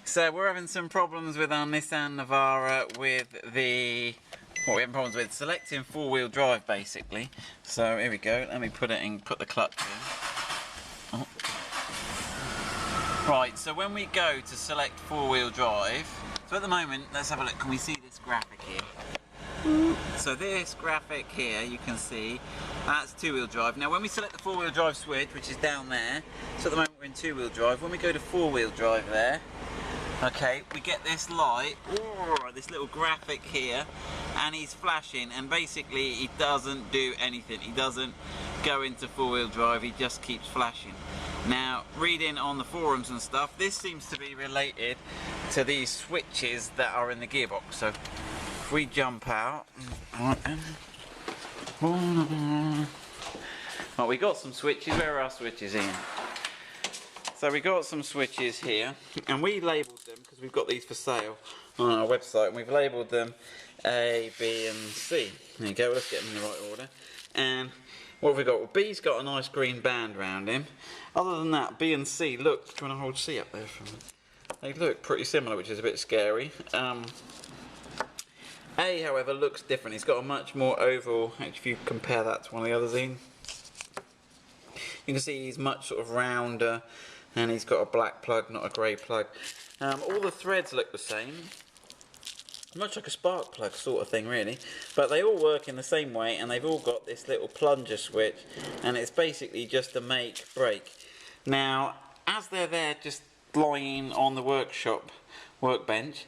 So we're having some problems with our Nissan Navara with the... What we're having problems with, selecting four-wheel drive basically. So here we go, let me put the clutch in. Oh. Right, so when we go to select four-wheel drive, so at the moment, let's have a look, can we see this graphic here? So this graphic here, you can see, that's two-wheel drive. Now when we select the four-wheel drive switch, which is down there, so at the moment we're in two-wheel drive, when we go to four-wheel drive there, okay, we get this light, this little graphic here, and he's flashing, and basically he doesn't do anything. He doesn't go into four-wheel drive, he just keeps flashing. Now, reading on the forums and stuff, this seems to be related to these switches that are in the gearbox. So, if we jump out, well, we got some switches. Where are our switches, Ian? So we got some switches here, and we labelled them because we've got these for sale on our website, and we've labelled them A, B, and C. There you go. Let's get them in the right order. And what have we got? Well, B's got a nice green band around him. Other than that, B and C look, trying to hold C up there for me. They look pretty similar, which is a bit scary. A, however, looks different. He's got a much more oval, actually if you compare that to one of the others, Ian, you can see he's much sort of rounder, and he's got a black plug, not a grey plug. All the threads look the same. Much like a spark plug sort of thing really, but they all work in the same way, and they've all got this little plunger switch, and it's basically just a make break. Now as they're there just lying on the workbench,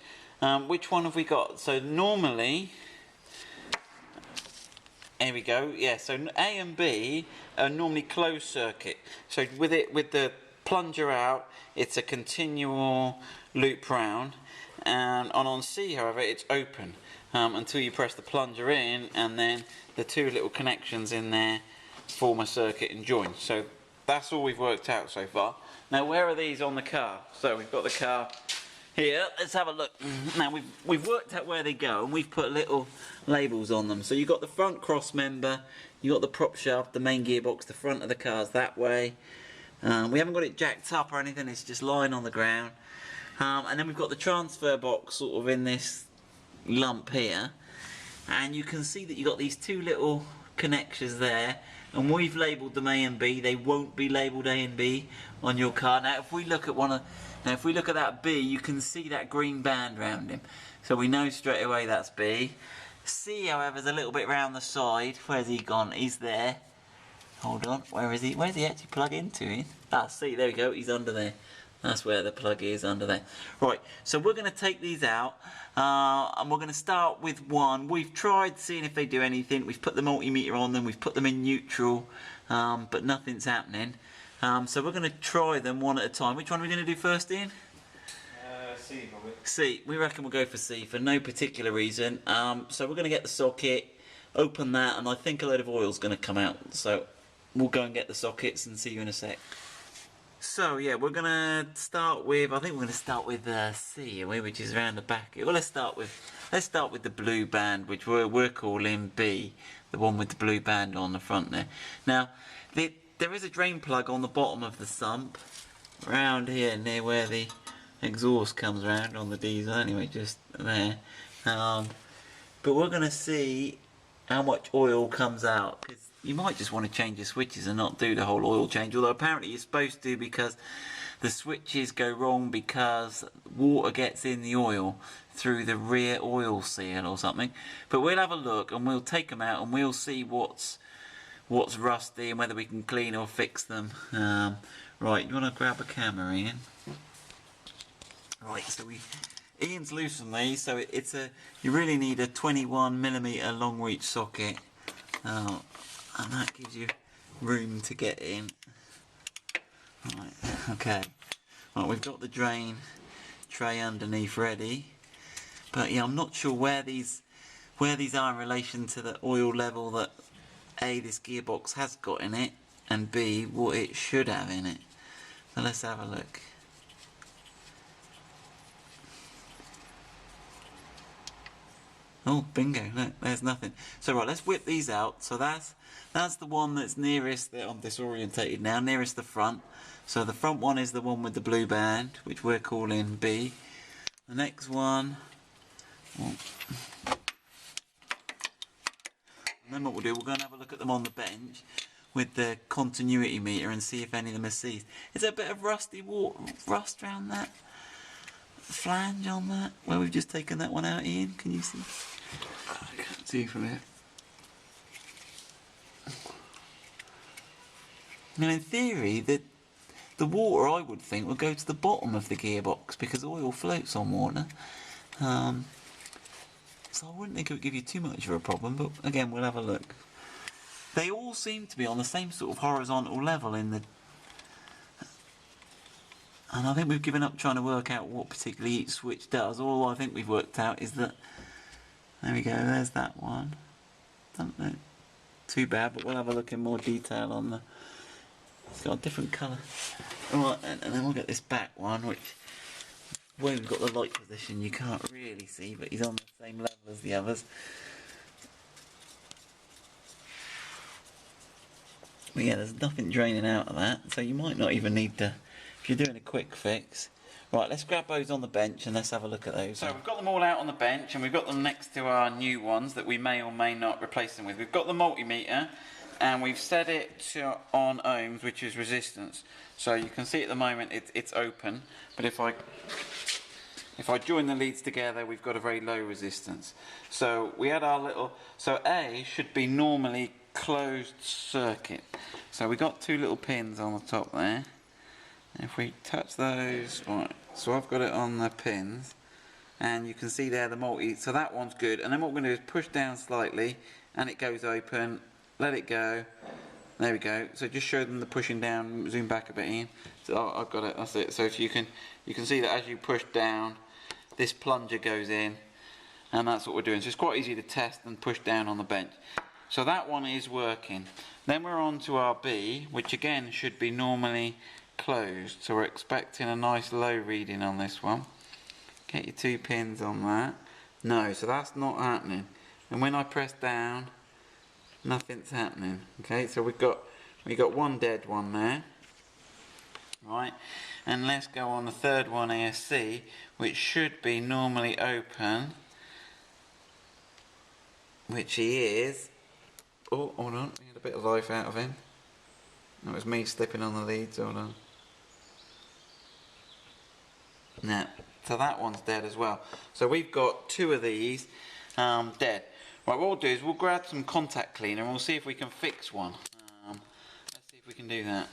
which one have we got? So normally, here we go, yeah, so A and B are normally closed circuit, so with the plunger out it's a continual loop round. And on C, however, it's open until you press the plunger in, and then the two little connections in there form a circuit and join. So that's all we've worked out so far. Now where are these on the car? So we've got the car here. Let's have a look. Now we've worked out where they go, and we've put little labels on them. So you've got the front cross member, you've got the prop shaft, the main gearbox, the front of the car's that way. We haven't got it jacked up or anything, it's just lying on the ground. And then we've got the transfer box sort of in this lump here, and you can see that you've got these two little connections there, and we've labelled them A and B. They won't be labelled A and B on your car. Now if we look at that B, you can see that green band around him, so we know straight away that's B. C, however, is a little bit round the side. Where's he gone? He's there. Hold on, where is he? Where's he actually plug into him? Ah, C, there we go, he's under there. That's where the plug is, under there. Right, so we're going to take these out, and we're going to start with one. We've tried seeing if they do anything. We've put the multimeter on them, we've put them in neutral, but nothing's happening. So we're going to try them one at a time. Which one are we going to do first, Ian? C, probably. C. We reckon we'll go for C for no particular reason. So we're going to get the socket, open that, and I think a load of oil's going to come out. So we'll go and get the sockets and see you in a sec. So yeah, we're gonna start with, I think we're gonna start with C, which is around the back. Well, let's start with the blue band, which we're calling B, the one with the blue band on the front there. Now, there is a drain plug on the bottom of the sump, around here near where the exhaust comes around on the diesel. Anyway, just there. But we're gonna see how much oil comes out, because you might just want to change the switches and not do the whole oil change, although apparently you're supposed to, because the switches go wrong because water gets in the oil through the rear oil seal or something. But we'll have a look and we'll take them out and we'll see what's rusty and whether we can clean or fix them. Right, you want to grab a camera, Ian? Right, so Ian's loosened these, so you really need a 21mm long reach socket. And that gives you room to get in. Right, okay. Right, we've got the drain tray underneath ready. But yeah, I'm not sure where these are in relation to the oil level that A, this gearbox has got in it, and B, what it should have in it. So let's have a look. Oh, bingo, look, there's nothing. So right, let's whip these out. So that's the one that's nearest, I'm disorientated now, nearest the front. So the front one is the one with the blue band, which we're calling B. The next one, and then what we'll do, we're going to have a look at them on the bench with the continuity meter and see if any of them are seized. Is there a bit of rust around that flange on that, where we've just taken that one out, Ian? Can you see? I can't see from here. Now in theory, the water, I would think, will go to the bottom of the gearbox because oil floats on water. So I wouldn't think it would give you too much of a problem, but again, we'll have a look. They all seem to be on the same sort of horizontal level in the... And I think we've given up trying to work out what particularly each switch does. All I think we've worked out is that... There we go, there's that one. Doesn't look too bad, but we'll have a look in more detail on the... It's got a different colour. Alright, and then we'll get this back one, which... Where we've got the light position you can't really see, but he's on the same level as the others. But yeah, there's nothing draining out of that, so you might not even need to, if you're doing a quick fix. Right, let's grab those on the bench and let's have a look at those. So we've got them all out on the bench and we've got them next to our new ones that we may or may not replace them with. We've got the multimeter and we've set it to on ohms, which is resistance. So you can see at the moment it's open, but if I join the leads together, we've got a very low resistance. So we had our little, so A should be normally closed circuit. So we got two little pins on the top there. If we touch those, right, so I've got it on the pins and you can see there the multi, so that one's good. And then what we're going to do is push down slightly and it goes open, let it go, there we go. So just show them the pushing down, zoom back a bit in. So I've got it, that's it. So if you can see that as you push down, this plunger goes in and that's what we're doing. So it's quite easy to test and push down on the bench. So that one is working. Then we're on to our B, which again should be normally closed. So we're expecting a nice low reading on this one. Get your two pins on that. No, so that's not happening. And when I press down, nothing's happening. Okay, so we got one dead one there. Right, and let's go on the third one here, C, which should be normally open, which he is. Oh, hold on, we had a bit of life out of him. That was me slipping on the leads, hold on. Now, so that one's dead as well. So we've got two of these dead. Right, what we'll do is we'll grab some contact cleaner and we'll see if we can fix one. Let's see if we can do that.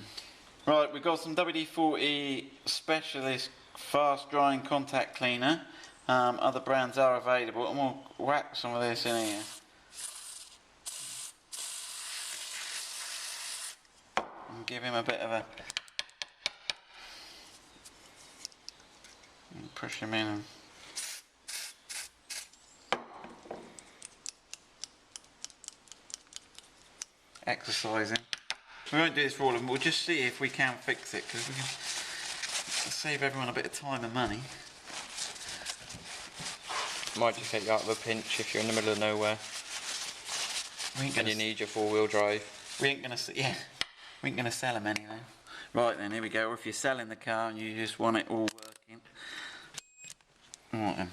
Right, we've got some WD-40 Specialist Fast Drying Contact Cleaner. Other brands are available, and we'll whack some of this in here. And give him a bit of a... And push him in and... exercising. We won't do this for all of them, we'll just see if we can fix it, because we can save everyone a bit of time and money. Might just get you out of a pinch if you're in the middle of nowhere and you need your four-wheel drive. We ain't gonna sell them anyway. Right then, here we go. Or if you're selling the car and you just want it all working. Right then.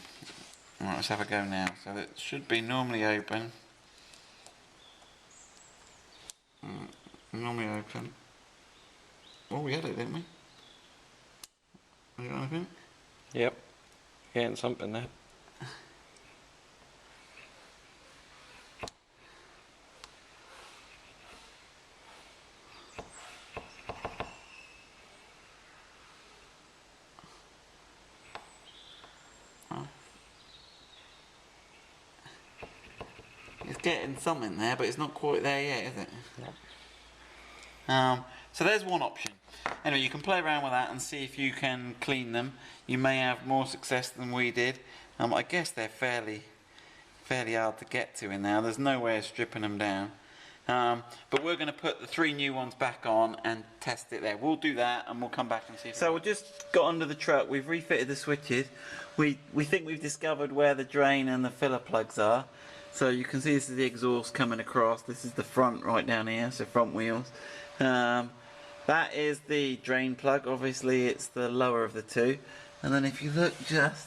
Right, let's have a go now. So it should be normally open. Normally open. Oh, we had it, didn't we? Have you got anything? Yep. Getting something there. Oh. It's getting something there, but it's not quite there yet, is it? Yep. So there's one option. Anyway, you can play around with that and see if you can clean them. You may have more success than we did. I guess they're fairly hard to get to in there. There's no way of stripping them down. But we're going to put the three new ones back on and test it there. We'll do that and we'll come back and see if... So we just got under the truck. We've refitted the switches. We think we've discovered where the drain and the filler plugs are. So you can see this is the exhaust coming across. This is the front right down here, so front wheels. That is the drain plug. Obviously it's the lower of the two. And then if you look just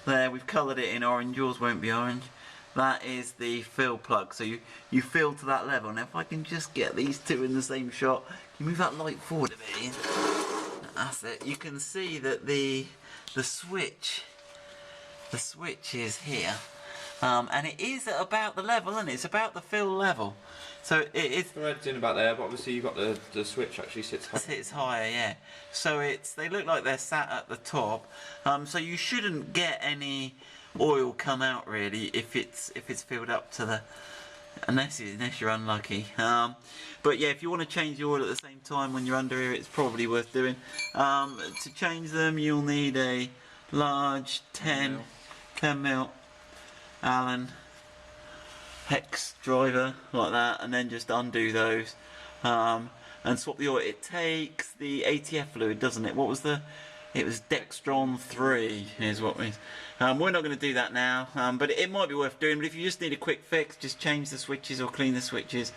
there, we've coloured it in orange, yours won't be orange. That is the fill plug, so you fill to that level. Now if I can just get these two in the same shot, can you move that light forward a bit, Ian? That's it. You can see that the switch is here, and it is at about the level, and it's about the fill level. So it's the red's in about there, but obviously you've got the switch actually sits higher. Sits higher, yeah. So they look like they're sat at the top. So you shouldn't get any oil come out really if it's filled up to the, unless you're unlucky. But yeah, if you want to change the oil at the same time when you're under here, it's probably worth doing. To change them, you'll need a large 10 mil Allen hex driver like that, and then just undo those and swap the oil. It takes the ATF fluid, doesn't it? What was it was Dextron 3 is what we. We're not going to do that now, but it might be worth doing. But if you just need a quick fix, just change the switches or clean the switches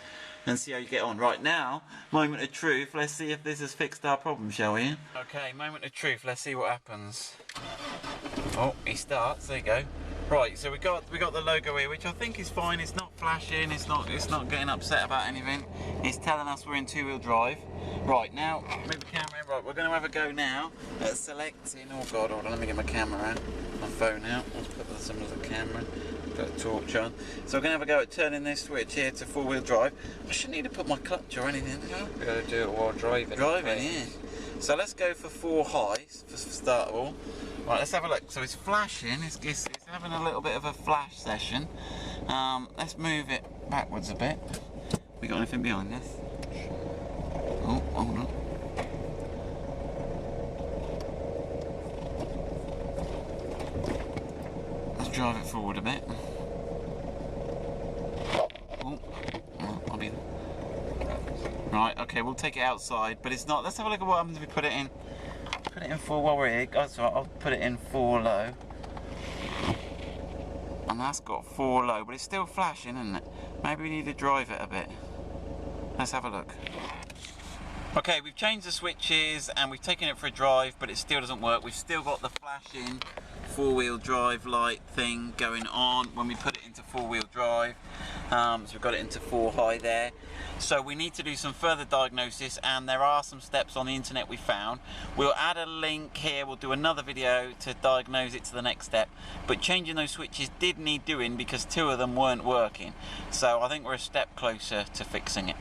and see how you get on. Right now, moment of truth. Let's see if this has fixed our problem, shall we? Okay, moment of truth. Let's see what happens. Oh, he starts. There you go. Right, so we got the logo here, which I think is fine. It's not flashing. It's not getting upset about anything. It's telling us we're in two-wheel drive. Right, now move the camera in. Right, we're going to have a go now at selecting. Oh God, hold on. Let me get my camera out. My phone out. Let's put some of the camera. Put a torch on. So we're going to have a go at turning this switch here to four-wheel drive. I shouldn't need to put my clutch or anything. We're going to do it while driving. Driving, yeah. So let's go for 4 highs for start of all. Right, let's have a look. So it's flashing. It's having a little bit of a flash session. Let's move it backwards a bit. We got anything behind this? Oh, hold on. Let's drive it forward a bit. Oh, I'll be. Right, okay, we'll take it outside, but it's not. Let's have a look at what happens if we put it in. Put it in 4 while we're here. That's right, I'll put it in 4 low. And that's got 4 low, but it's still flashing, isn't it? Maybe we need to drive it a bit. Let's have a look. Okay, we've changed the switches and we've taken it for a drive, but it still doesn't work. We've still got the flashing 4-wheel drive light thing going on when we put it into 4-wheel drive. So we've got it into 4 high there. So we need to do some further diagnosis, and there are some steps on the internet we found. We'll add a link here. We'll do another video to diagnose it to the next step. But changing those switches did need doing because 2 of them weren't working. So I think we're a step closer to fixing it.